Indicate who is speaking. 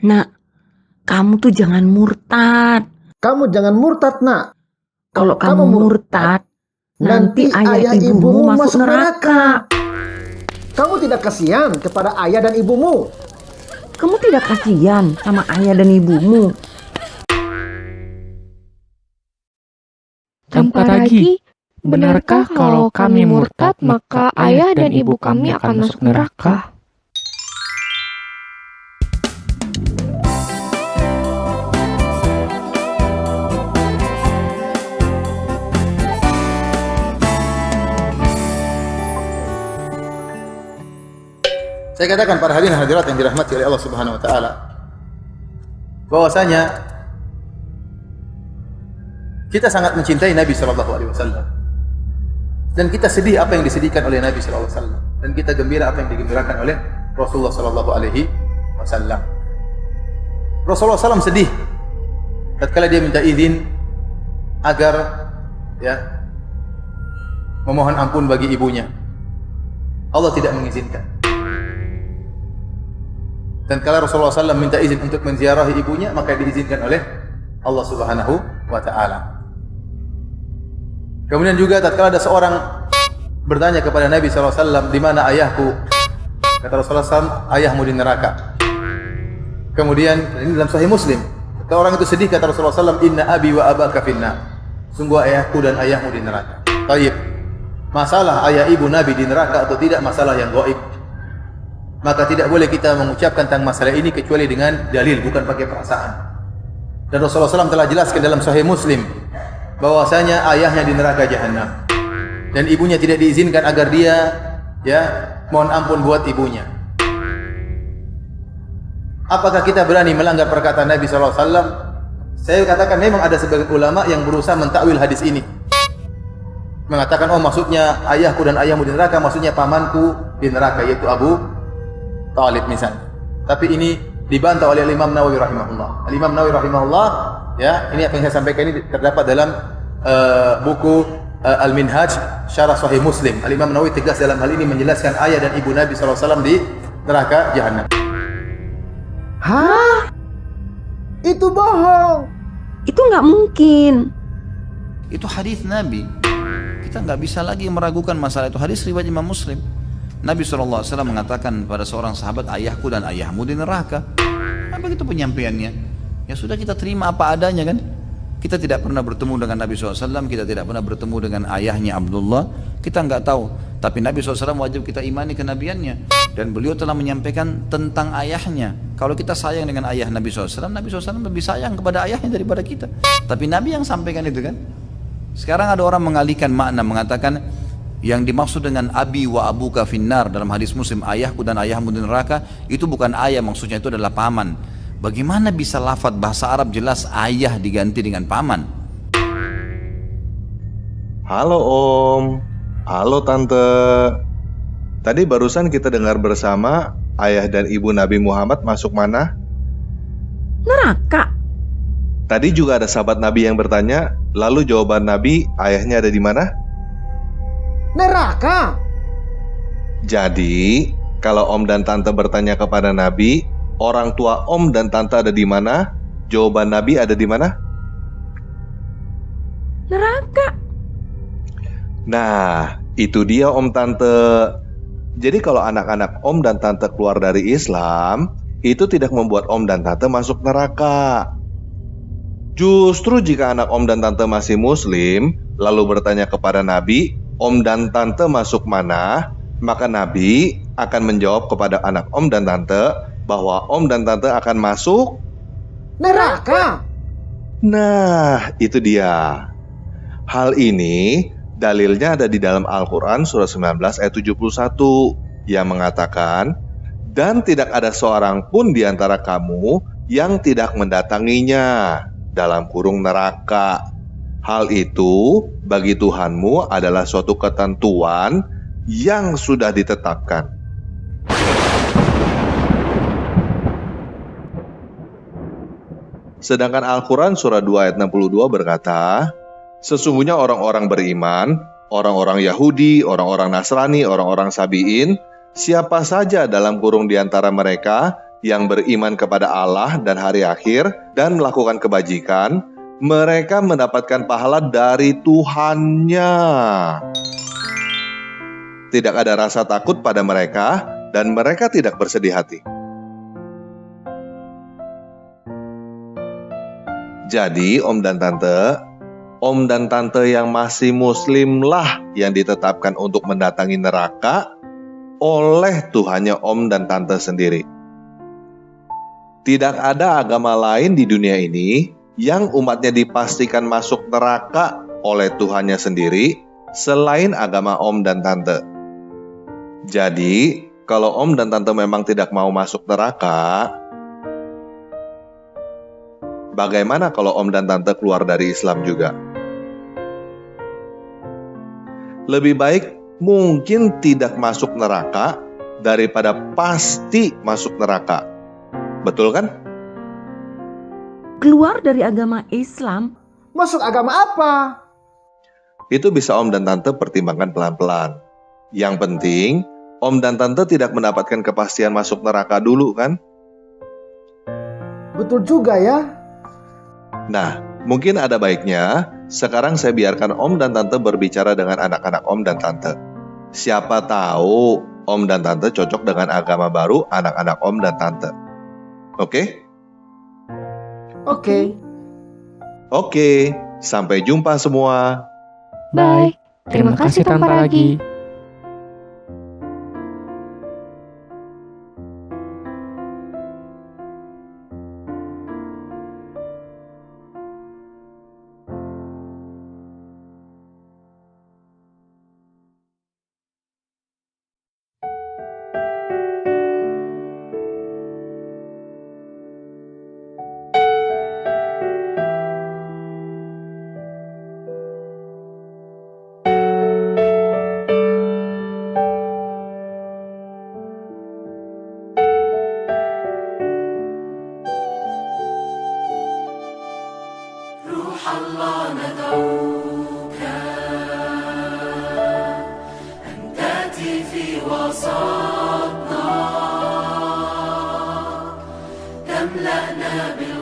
Speaker 1: Nak, kamu tuh jangan murtad.
Speaker 2: Kamu jangan murtad, nak.
Speaker 1: Kalau kamu murtad, nanti ayah ibumu masuk neraka.
Speaker 2: Kamu tidak kasihan kepada ayah dan ibumu.
Speaker 1: Kamu tidak kasihan sama ayah dan ibumu.
Speaker 3: Camparagi, benarkah kalau kami murtad maka ayah dan ibu kami akan masuk neraka?
Speaker 4: Saya katakan para hadirin hadirat yang dirahmati oleh Allah Subhanahu wa taala, bahwasanya kita sangat mencintai Nabi sallallahu alaihi wasallam. Dan kita sedih apa yang disedihkan oleh Nabi sallallahu alaihi wasallam, dan kita gembira apa yang digembirakan oleh Rasulullah sallallahu alaihi wasallam. Rasulullah SAW sedih tatkala dia minta izin agar memohon ampun bagi ibunya. Allah tidak mengizinkan. Dan kalau Rasulullah SAW minta izin untuk menziarahi ibunya, maka diizinkan oleh Allah Subhanahu wa taala. Kemudian juga tatkala ada seorang bertanya kepada Nabi SAW, di mana ayahku? Kata Rasulullah SAW, ayahmu di neraka. Kemudian ini dalam Sahih Muslim. Kalau orang itu sedih, kata Rasulullah SAW, inna abi wa abaka finnar. Sungguh ayahku dan ayahmu di neraka. Baik. Masalah ayah ibu Nabi di neraka atau tidak masalah yang gaib. Maka tidak boleh kita mengucapkan tentang masalah ini kecuali dengan dalil, bukan pakai perasaan. Dan Rasulullah SAW telah jelaskan dalam Sahih Muslim bahwasanya ayahnya di neraka jahanam dan ibunya tidak diizinkan agar dia mohon ampun buat ibunya. Apakah kita berani melanggar perkataan Nabi SAW? Saya katakan memang ada sebagian ulama yang berusaha mentakwil hadis ini, mengatakan maksudnya ayahku dan ayahmu di neraka, maksudnya pamanku di neraka, yaitu Abu Talib misalnya. Tapi ini dibantah oleh Imam Nawawi rahimahullah. Imam Nawawi rahimahullah, ini apa yang saya sampaikan ini terdapat dalam buku Al-Minhaj Syarah Sahih Muslim. Imam Nawawi tegas dalam hal ini menjelaskan ayah dan ibu Nabi SAW di neraka jahanam.
Speaker 2: Hah? Itu bohong.
Speaker 1: Itu nggak mungkin.
Speaker 5: Itu hadis Nabi. Kita nggak bisa lagi meragukan masalah itu. Hadis riwayat Imam Muslim. Nabi SAW mengatakan pada seorang sahabat, ayahku dan ayahmu di neraka. Apa itu penyampaiannya? Ya sudah, kita terima apa adanya kan. Kita tidak pernah bertemu dengan Nabi SAW, kita tidak pernah bertemu dengan ayahnya Abdullah, kita nggak tahu. Tapi Nabi SAW wajib kita imani kenabiannya. Dan beliau telah menyampaikan tentang ayahnya. Kalau kita sayang dengan ayah Nabi SAW, Nabi SAW lebih sayang kepada ayahnya daripada kita. Tapi Nabi yang sampaikan itu kan. Sekarang ada orang mengalihkan makna, mengatakan yang dimaksud dengan abi wa abuka finnar dalam hadis Muslim, ayahku dan ayahmu di neraka, itu bukan ayah, maksudnya itu adalah paman. Bagaimana bisa lafadz bahasa Arab jelas ayah diganti dengan paman?
Speaker 6: Halo Om, halo Tante. Tadi barusan kita dengar bersama ayah dan ibu Nabi Muhammad masuk mana?
Speaker 1: Neraka.
Speaker 6: Tadi juga ada sahabat Nabi yang bertanya, lalu jawaban Nabi, ayahnya ada di mana?
Speaker 2: Neraka.
Speaker 6: Jadi, kalau Om dan Tante bertanya kepada Nabi, orang tua Om dan Tante ada di mana? Jawaban Nabi ada di mana?
Speaker 1: Neraka.
Speaker 6: Nah, itu dia Om Tante. Jadi kalau anak-anak Om dan Tante keluar dari Islam, itu tidak membuat Om dan Tante masuk neraka. Justru jika anak Om dan Tante masih Muslim, lalu bertanya kepada Nabi, Om dan Tante masuk mana? Maka Nabi akan menjawab kepada anak Om dan Tante bahwa Om dan Tante akan masuk
Speaker 2: neraka.
Speaker 6: Nah, itu dia. Hal ini dalilnya ada di dalam Al-Quran surah 19 ayat 71 yang mengatakan, dan tidak ada seorang pun di antara kamu yang tidak mendatanginya dalam kurung neraka. Hal itu bagi Tuhanmu adalah suatu ketentuan yang sudah ditetapkan. Sedangkan Al-Quran surah 2 ayat 62 berkata, sesungguhnya orang-orang beriman, orang-orang Yahudi, orang-orang Nasrani, orang-orang Sabi'in, siapa saja dalam kurung di antara mereka yang beriman kepada Allah dan hari akhir dan melakukan kebajikan, mereka mendapatkan pahala dari Tuhannya. Tidak ada rasa takut pada mereka dan mereka tidak bersedih hati. Jadi om dan tante yang masih muslim lah yang ditetapkan untuk mendatangi neraka oleh Tuhannya om dan tante sendiri. Tidak ada agama lain di dunia ini yang umatnya dipastikan masuk neraka oleh Tuhannya sendiri selain agama om dan tante. Jadi, kalau om dan tante memang tidak mau masuk neraka, bagaimana kalau om dan tante keluar dari Islam juga? Lebih baik mungkin tidak masuk neraka daripada pasti masuk neraka. Betul kan?
Speaker 1: Keluar dari agama Islam?
Speaker 2: Masuk agama apa?
Speaker 6: Itu bisa om dan tante pertimbangkan pelan-pelan. Yang penting, om dan tante tidak mendapatkan kepastian masuk neraka dulu kan?
Speaker 2: Betul juga ya.
Speaker 6: Nah, mungkin ada baiknya sekarang saya biarkan om dan tante berbicara dengan anak-anak om dan tante. Siapa tahu om dan tante cocok dengan agama baru anak-anak om dan tante. Oke?
Speaker 2: Oke.
Speaker 6: Oke, sampai jumpa semua.
Speaker 3: Bye. Terima kasih Tante Ragi.
Speaker 7: تملأنا